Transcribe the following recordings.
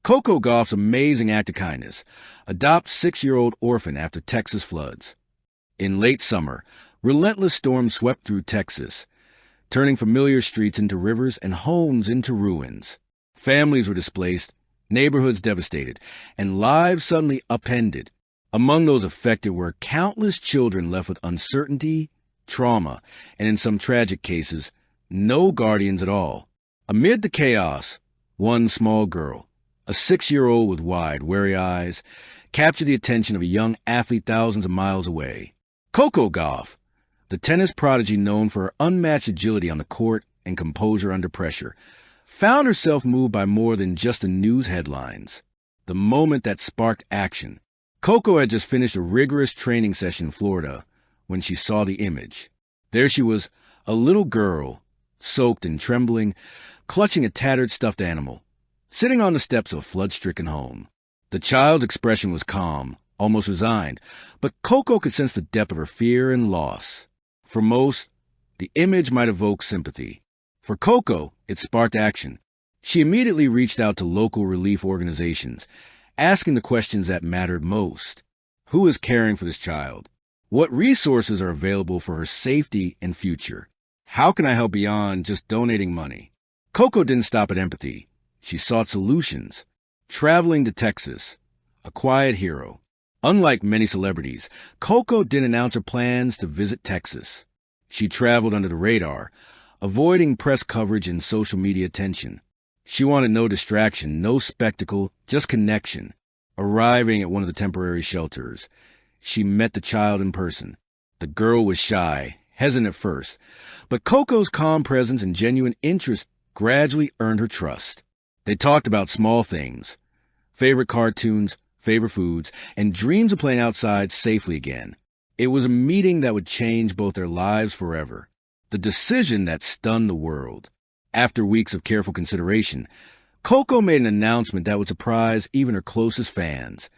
Coco Gauff's amazing act of kindness. Adopt 6-year-old orphan after Texas floods. In late summer, relentless storms swept through Texas, turning familiar streets into rivers and homes into ruins. Families were displaced, neighborhoods devastated, and lives suddenly upended. Among those affected were countless children left with uncertainty, trauma, and in some tragic cases, no guardians at all. Amid the chaos, one small girl, a 6-year-old with wide, wary eyes, captured the attention of a young athlete thousands of miles away. Coco Gauff, the tennis prodigy known for her unmatched agility on the court and composure under pressure, found herself moved by more than just the news headlines. The moment that sparked action. Coco had just finished a rigorous training session in Florida when she saw the image. There she was, a little girl, soaked and trembling, clutching a tattered stuffed animal, sitting on the steps of a flood-stricken home. The child's expression was calm, almost resigned, but Coco could sense the depth of her fear and loss. For most, the image might evoke sympathy. For Coco, it sparked action. She immediately reached out to local relief organizations, asking the questions that mattered most. Who is caring for this child? What resources are available for her safety and future? How can I help beyond just donating money? Coco didn't stop at empathy. She sought solutions. Traveling to Texas, a quiet hero. Unlike many celebrities, Coco didn't announce her plans to visit Texas. She traveled under the radar, avoiding press coverage and social media attention. She wanted no distraction, no spectacle, just connection. Arriving at one of the temporary shelters, she met the child in person. The girl was shy, hesitant at first, but Coco's calm presence and genuine interest gradually earned her trust. They talked about small things, favorite cartoons, favorite foods, and dreams of playing outside safely again. It was a meeting that would change both their lives forever. The decision that stunned the world. After weeks of careful consideration, Coco made an announcement that would surprise even her closest fans.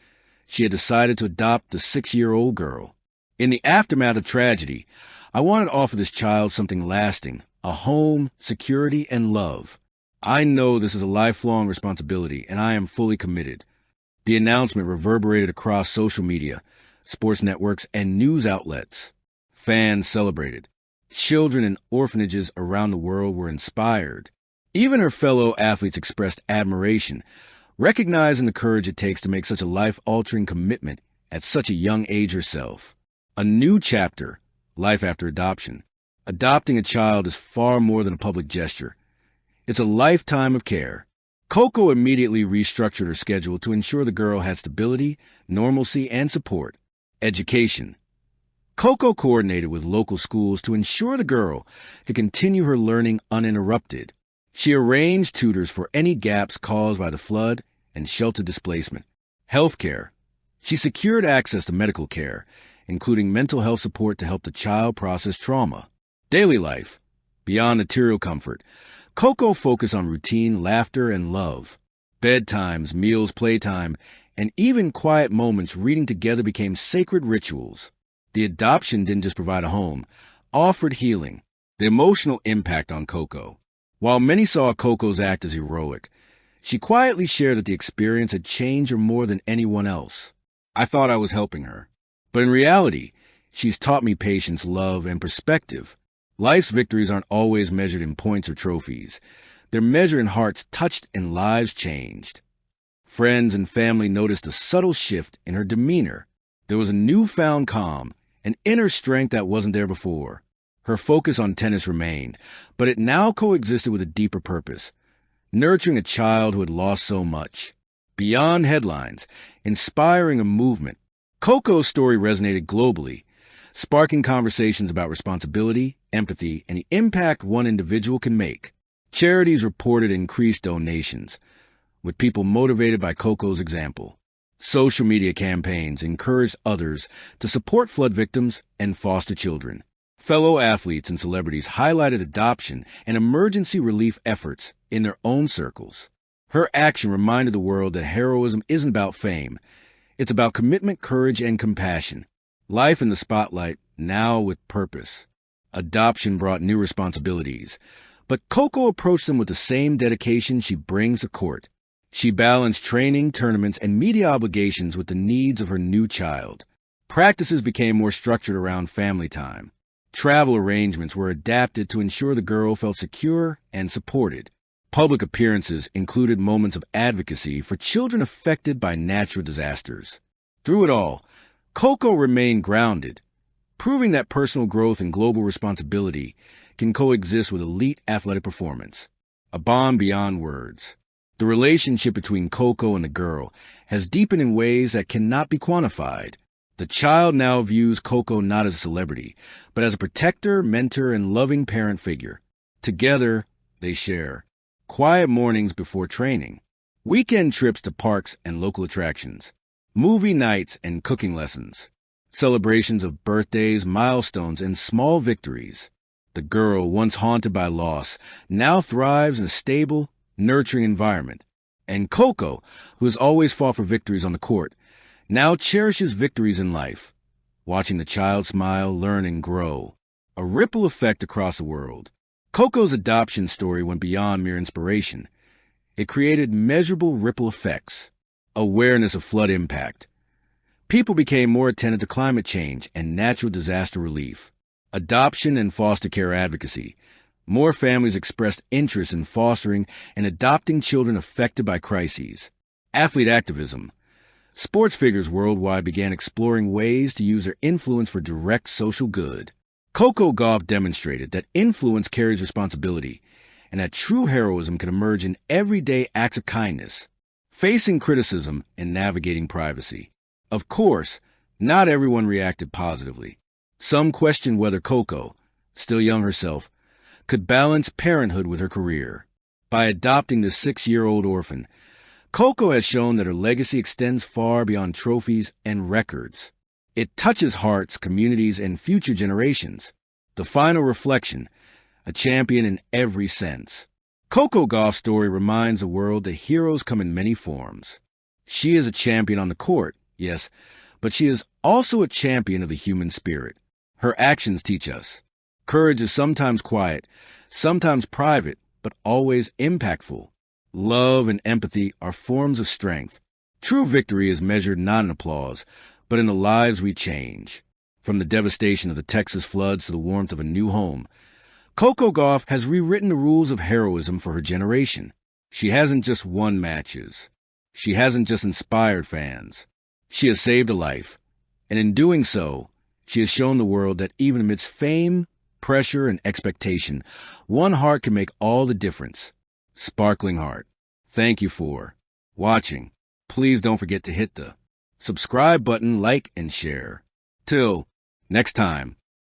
She had decided to adopt the 6-year-old girl. In the aftermath of tragedy, I wanted to offer this child something lasting, a home, security, and love. I know this is a lifelong responsibility, and I am fully committed. The announcement reverberated across social media, sports networks, and news outlets. Fans celebrated. Children in orphanages around the world were inspired. Even her fellow athletes expressed admiration, recognizing the courage it takes to make such a life-altering commitment at such a young age herself. A new chapter, life after adoption. Adopting a child is far more than a public gesture. It's a lifetime of care. Coco immediately restructured her schedule to ensure the girl had stability, normalcy, and support. Education. Coco coordinated with local schools to ensure the girl could continue her learning uninterrupted. She arranged tutors for any gaps caused by the flood and shelter displacement. Healthcare. She secured access to medical care, including mental health support to help the child process trauma. Daily life. Beyond material comfort, Coco focused on routine, laughter, and love. Bedtimes, meals, playtime, and even quiet moments reading together became sacred rituals. The adoption didn't just provide a home, offered healing. The emotional impact on Coco. While many saw Coco's act as heroic, she quietly shared that the experience had changed her more than anyone else. I thought I was helping her. But in reality, she's taught me patience, love, and perspective. Life's victories aren't always measured in points or trophies. They're measured in hearts touched and lives changed. Friends and family noticed a subtle shift in her demeanor. There was a newfound calm, an inner strength that wasn't there before. Her focus on tennis remained, but it now coexisted with a deeper purpose, nurturing a child who had lost so much. Beyond headlines, inspiring a movement, Coco's story resonated globally, sparking conversations about responsibility, empathy, and the impact one individual can make. Charities reported increased donations, with people motivated by Coco's example. Social media campaigns encouraged others to support flood victims and foster children. Fellow athletes and celebrities highlighted adoption and emergency relief efforts in their own circles. Her action reminded the world that heroism isn't about fame. It's about commitment, courage, and compassion. Life in the spotlight, now with purpose. Adoption brought new responsibilities, but Coco approached them with the same dedication she brings to court. She balanced training, tournaments, and media obligations with the needs of her new child. Practices became more structured around family time. Travel arrangements were adapted to ensure the girl felt secure and supported. Public appearances included moments of advocacy for children affected by natural disasters. Through it all, Coco remained grounded, proving that personal growth and global responsibility can coexist with elite athletic performance, a bond beyond words. The relationship between Coco and the girl has deepened in ways that cannot be quantified. The child now views Coco not as a celebrity, but as a protector, mentor, and loving parent figure. Together, they share quiet mornings before training, weekend trips to parks and local attractions, movie nights and cooking lessons, celebrations of birthdays, milestones, and small victories. The girl, once haunted by loss, now thrives in a stable, nurturing environment. And Coco, who has always fought for victories on the court, now cherishes victories in life, watching the child smile, learn, and grow. A ripple effect across the world. Coco's adoption story went beyond mere inspiration. It created measurable ripple effects. Awareness of flood impact. People became more attentive to climate change and natural disaster relief. Adoption and foster care advocacy. More families expressed interest in fostering and adopting children affected by crises. Athlete activism. Sports figures worldwide began exploring ways to use their influence for direct social good. Coco Gauff demonstrated that influence carries responsibility and that true heroism can emerge in everyday acts of kindness, facing criticism and navigating privacy. Of course, not everyone reacted positively. Some questioned whether Coco, still young herself, could balance parenthood with her career. By adopting the 6-year-old orphan, Coco has shown that her legacy extends far beyond trophies and records. It touches hearts, communities, and future generations. The final reflection, a champion in every sense. Coco Gauff's story reminds the world that heroes come in many forms. She is a champion on the court, yes, but she is also a champion of the human spirit. Her actions teach us. Courage is sometimes quiet, sometimes private, but always impactful. Love and empathy are forms of strength. True victory is measured not in applause, but in the lives we change. From the devastation of the Texas floods to the warmth of a new home, Coco Gauff has rewritten the rules of heroism for her generation. She hasn't just won matches. She hasn't just inspired fans. She has saved a life. And in doing so, she has shown the world that even amidst fame, pressure, and expectation, one heart can make all the difference. Sparkling Heart. Thank you for watching. Please don't forget to hit the subscribe button, like, and share. Till next time.